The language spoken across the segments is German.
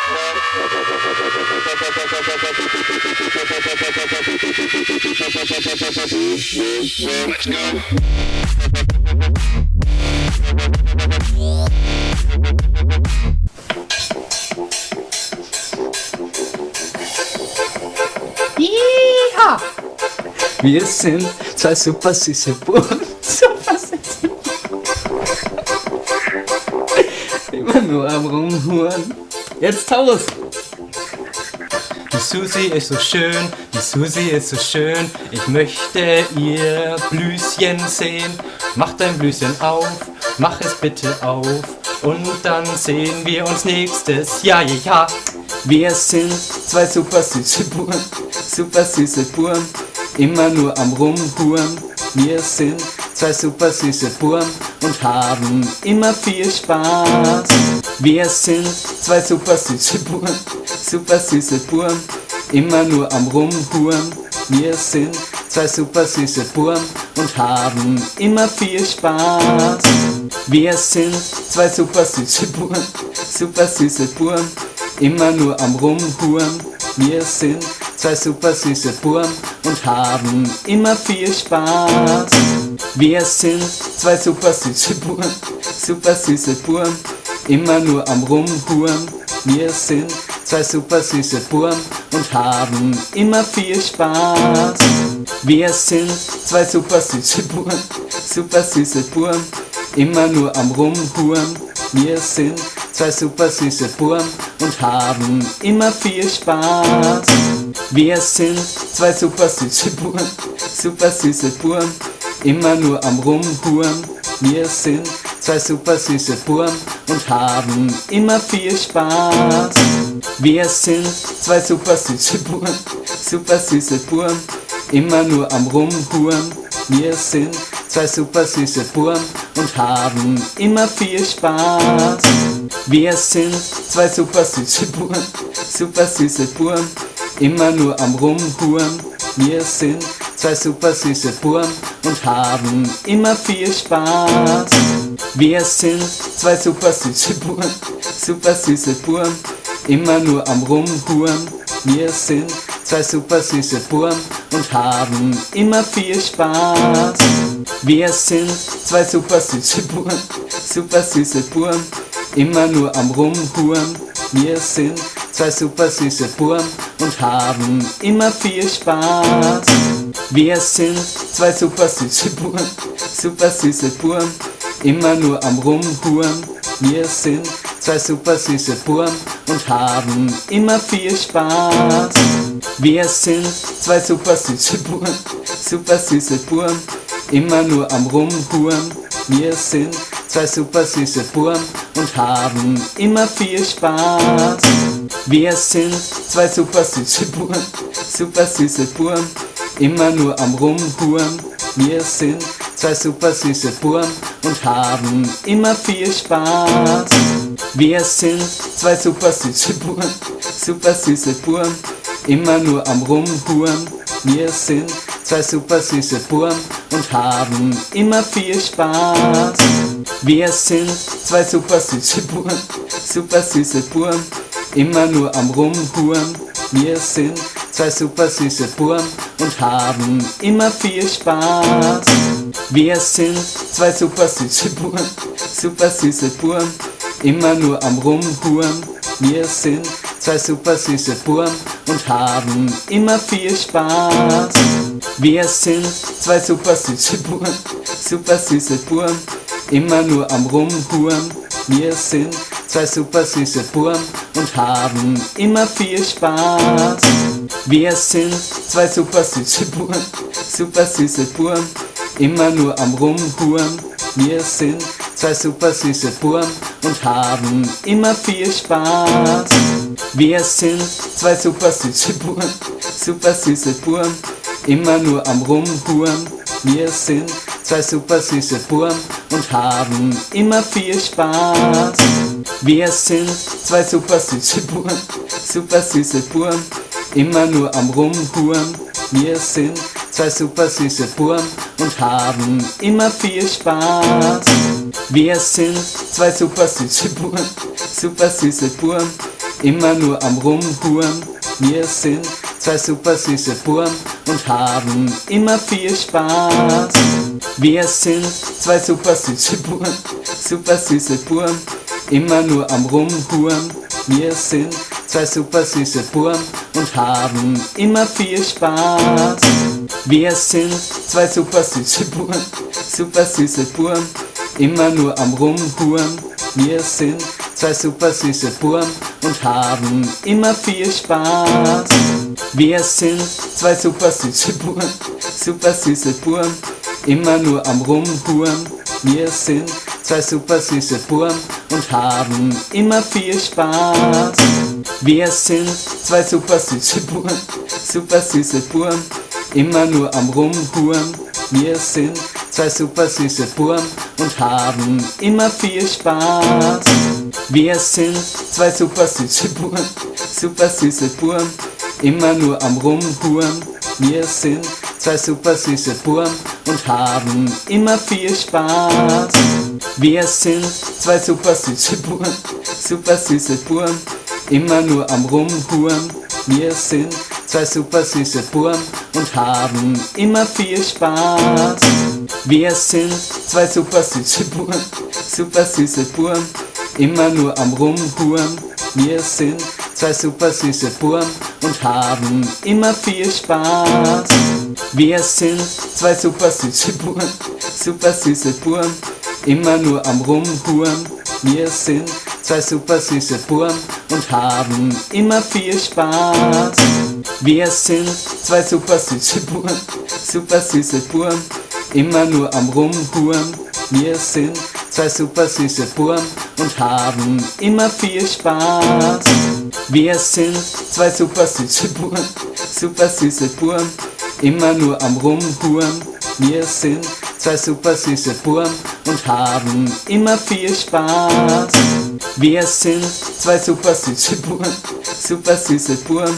Let's go. Yeehaw! Wir sind zwei super süße Buben. Super süße Buben. Immer nur am Rumhuren. Jetzt Taurus! Die Susi ist so schön, die Susi ist so schön. Ich möchte ihr Blüschen sehen. Mach dein Blüschen auf, mach es bitte auf. Und dann sehen wir uns nächstes Jahr, ja. Wir sind zwei super süße Buben, super süße Buben, immer nur am Rumhuren. Wir sind zwei super süße Buben und haben immer viel Spaß. Wir sind zwei super süße Buben, super süße Buben, immer nur am Rumhuren. Wir sind zwei super süße Buben und haben immer viel Spaß. Wir sind zwei super süße Buben, super süße Buben, immer nur am Rumhuren. Wir sind zwei super süße Buben und haben immer viel Spaß. Wir sind zwei super süße Buben, super süße Buben, immer nur am Rumhuren. Wir sind zwei super süße Buben und haben immer viel Spaß. Wir sind zwei super süße Buben, super süße Buben, immer nur am Rumhuren. Wir sind zwei super süße Buben und haben immer viel Spaß. Wir sind zwei super süße Buben, super süße Buben, immer nur am Rumhuren. Wir sind zwei super süße Buben und haben immer viel Spaß. Wir sind zwei super süße Buben, super süße Buben, immer nur am Rumhuren. Wir sind zwei super süße Buben und haben immer viel Spaß. Wir sind zwei super süße Buben, super süße Buben, immer nur am Rumhuren. Wir sind zwei super süße Buben und haben immer viel Spaß. Wir sind zwei super süße Buben, super süße Buben, immer nur am Rumhuren. Wir sind zwei super süße Buben und haben immer viel Spaß. Wir sind zwei super süße Buben, super süße Buben, immer nur am Rumhuren. Wir sind zwei super süße Buben und haben immer viel Spaß. Wir sind zwei super süße Buben, super süße Buben, immer nur am Rumhuren. Wir sind zwei super süße Buben und haben immer viel Spaß. Wir sind zwei super süße Buben, super süße Buben, immer nur am Rumhuren. Wir sind zwei super süße Buben und haben immer viel Spaß. Wir sind zwei super süße Buben, super süße Buben, immer nur am Rumhuren. Wir sind zwei super süße Buben und haben immer viel Spaß. Wir sind zwei super süße Buben, super süße Buben, immer nur am Rumhuren. Wir sind zwei super süße Buben und haben immer viel Spaß. Wir sind zwei super süße Buben, super süße Buben, immer nur am Rumhuren. Wir sind zwei super süße Buben und haben immer viel Spaß. Wir sind zwei super süße Buben, super süße Buben, immer nur am Rumhuren. Wir sind zwei super süße Buben und haben immer viel Spaß. Wir sind zwei super süße Buben, super süße Buben, immer nur am Rumhuren. Wir sind zwei super süße Buben und haben immer viel Spaß. Wir sind zwei super süße Buben, super süße Buben, immer nur am Rumhuren. Wir sind zwei super süße Buben und haben immer viel Spaß. Wir sind zwei super süße Buben, super süße Buben, immer nur am Rumhuren. Wir sind zwei super süße Buben und haben immer viel Spaß. Wir sind zwei super süße Buben, super süße Buben, immer nur am Rumhuren. Wir sind zwei super süße Buben und haben immer viel Spaß. Wir sind zwei super süße Buben, super süße Buben, immer nur am Rumhuren. Wir sind zwei super süße Burm und haben immer viel Spaß. Wir sind zwei super süße Burm, immer nur am Rumhuren. Wir sind zwei super süße Burm und haben immer viel Spaß. Wir sind zwei super süße Burm, immer nur am Rumhuren. Wir sind zwei super süße Burm und haben immer viel Spaß. Wir sind zwei super süße Burm, immer nur am Rumhuren. Wir sind zwei super süße Burm und haben immer viel Spaß. Wir sind zwei super süße Burm, immer nur am Rumhuren. Wir sind zwei super süße Burm und haben immer viel Spaß. Wir sind zwei super süße Burm, immer nur am Rumhuren. Wir sind zwei super süße Burm und haben immer viel Spaß. Wir sind zwei super süße Burm, immer nur am Rumhuren. Wir sind zwei super süße Burm und haben immer viel Spaß. Wir sind zwei super süße Burm, immer nur am Rumhuren. Wir sind zwei super süße Burm und haben immer viel Spaß. Wir sind zwei super süße Burm, immer nur am Rumhuren. Wir sind zwei super süße Burm und haben immer viel Spaß. Wir sind zwei super süße Burm, immer nur am Rumhuren. Wir sind zwei super süße Burm und haben immer viel Spaß. Wir sind zwei super süße Burm, immer nur am Rumhuren. Wir sind zwei super süße Burm und haben immer viel Spaß. Wir sind zwei super süße Burm,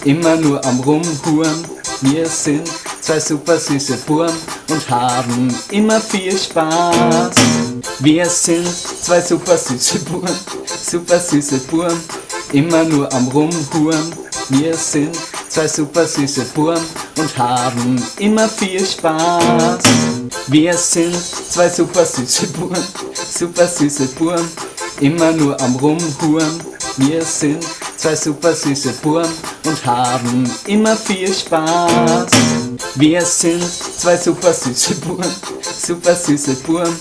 immer nur am Rumhuren. Wir sind zwei super süße Burm und haben immer viel Spaß. Wir sind zwei super süße Burm, immer nur am Rumhuren. Wir sind zwei super süße Burm und haben immer viel Spaß. Wir sind zwei super süße Burm, immer nur am Rumhuren. Wir sind zwei super süße Burm und haben immer viel Spaß. Wir sind zwei super süße Burm,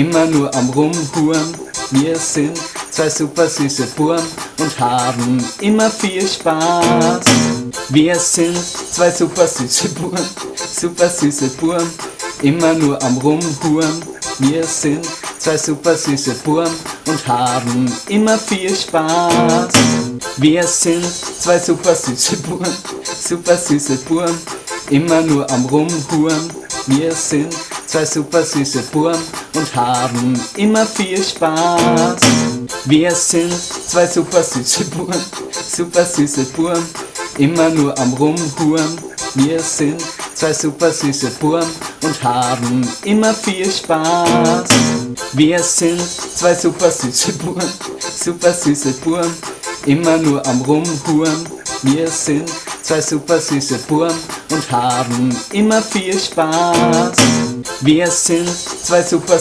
immer nur am Rumhuren. Wir sind zwei super süße Burm und haben immer viel Spaß. Wir sind zwei super süße Burm, immer nur am Rumhuren. Wir sind zwei super süße Burm und haben immer viel Spaß. Wir sind zwei super süße Burm, immer nur am Rumhuren. Wir sind zwei super süße Burm und haben immer viel Spaß. Wir sind zwei super süße Burm, immer nur am Rumhuren. Wir sind zwei super süße Burm und haben immer viel Spaß. Wir sind zwei super süße Burm, immer nur am Rumhuren. Wir sind zwei super süße Burm und haben immer viel Spaß. Wir sind zwei super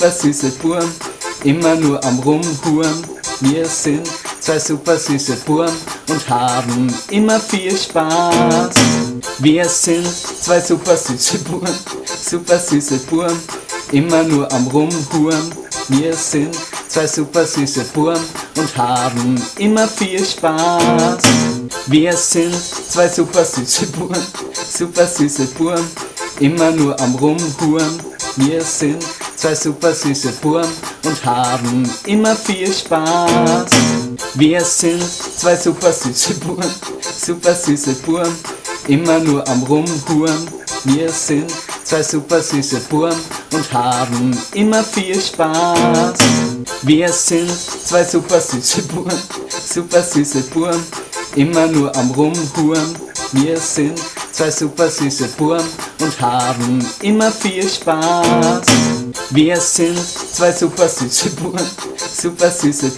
süße Burm, immer nur am Rumhuren. Wir sind zwei super süße Burm und haben immer viel Spaß. Wir sind zwei super süße Burm, immer nur am Rumhuren. Wir sind zwei super süße Burm und haben immer viel Spaß. Wir sind zwei super süße Burm, immer nur am Rumhuren. Wir sind zwei super süße Burm und haben immer viel Spaß. Wir sind zwei super süße Burm, immer nur am Rumhuren. Wir sind zwei super süße Burm und haben immer viel Spaß. Wir sind zwei super süße Burm, immer nur am Rumhuren. Wir sind zwei super süße Burm und haben immer viel Spaß. Wir sind zwei super süße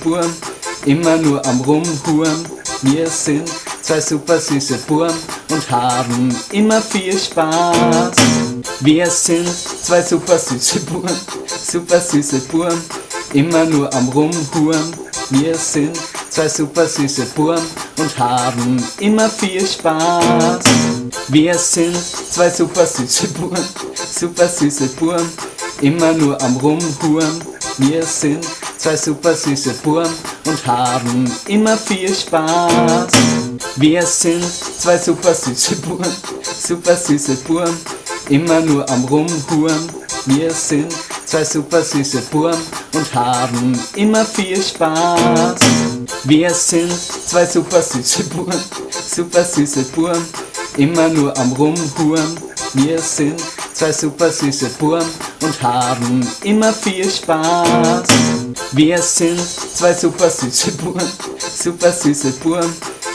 Burm, immer nur am Rumhuren. Wir sind zwei super süße Burm und haben immer viel Spaß. Wir sind zwei super süße Burm, immer nur am Rumhuren. Wir sind zwei super süße Burm und haben immer viel Spaß. Wir sind zwei super süße Burm, immer nur am Rumhuren. Wir sind zwei super süße Burm und haben immer viel Spaß. Wir sind zwei super süße Burm, immer nur am Rumhuren. Wir sind zwei super süße Burm und haben immer viel Spaß. Wir sind zwei super süße Burm, immer nur am Rumhuren. Wir sind zwei super süße Burm und haben immer viel Spaß. Wir sind zwei super süße Burm,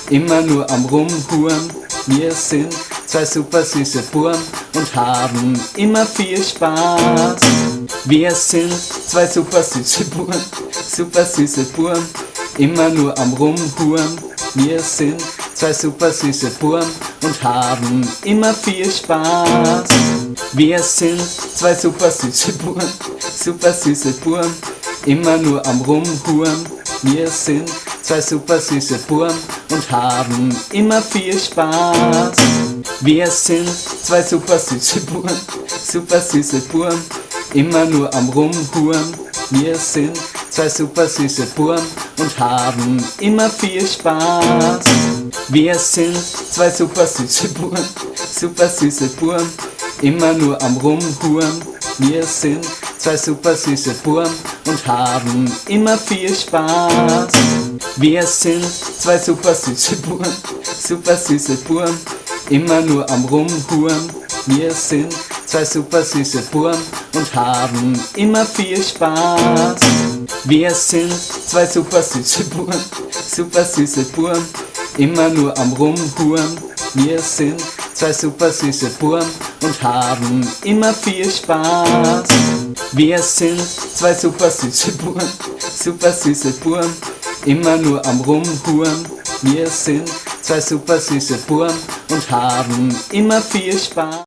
immer nur am Rumhuren. Wir sind zwei super süße Burm und haben immer viel Spaß. Wir sind zwei super süße Burm, immer nur am Rumhuren. Wir sind zwei super süße Burm und haben immer viel Spaß. Wir sind zwei super süße Burm, immer nur am Rumhuren. Wir sind zwei super süße Burm und haben immer viel Spaß. Wir sind zwei super süße Burm, immer nur am Rumhuren. Wir sind zwei super süße Burm und haben immer viel Spaß. Wir sind zwei super süße Burm, immer nur am Rumhuren. Wir sind zwei super süße Burm und haben immer viel Spaß. Wir sind zwei super süße Burm, immer nur am Rumhuren. Wir sind zwei super süße Burm und haben immer viel Spaß. Wir sind zwei super süße Burm, immer nur am Rumhuren. Wir sind zwei super süße Burm und haben immer viel Spaß. Wir sind zwei super süße Burm, immer nur am Rumhuren. Wir sind zwei super süße Burm und haben immer viel Spaß.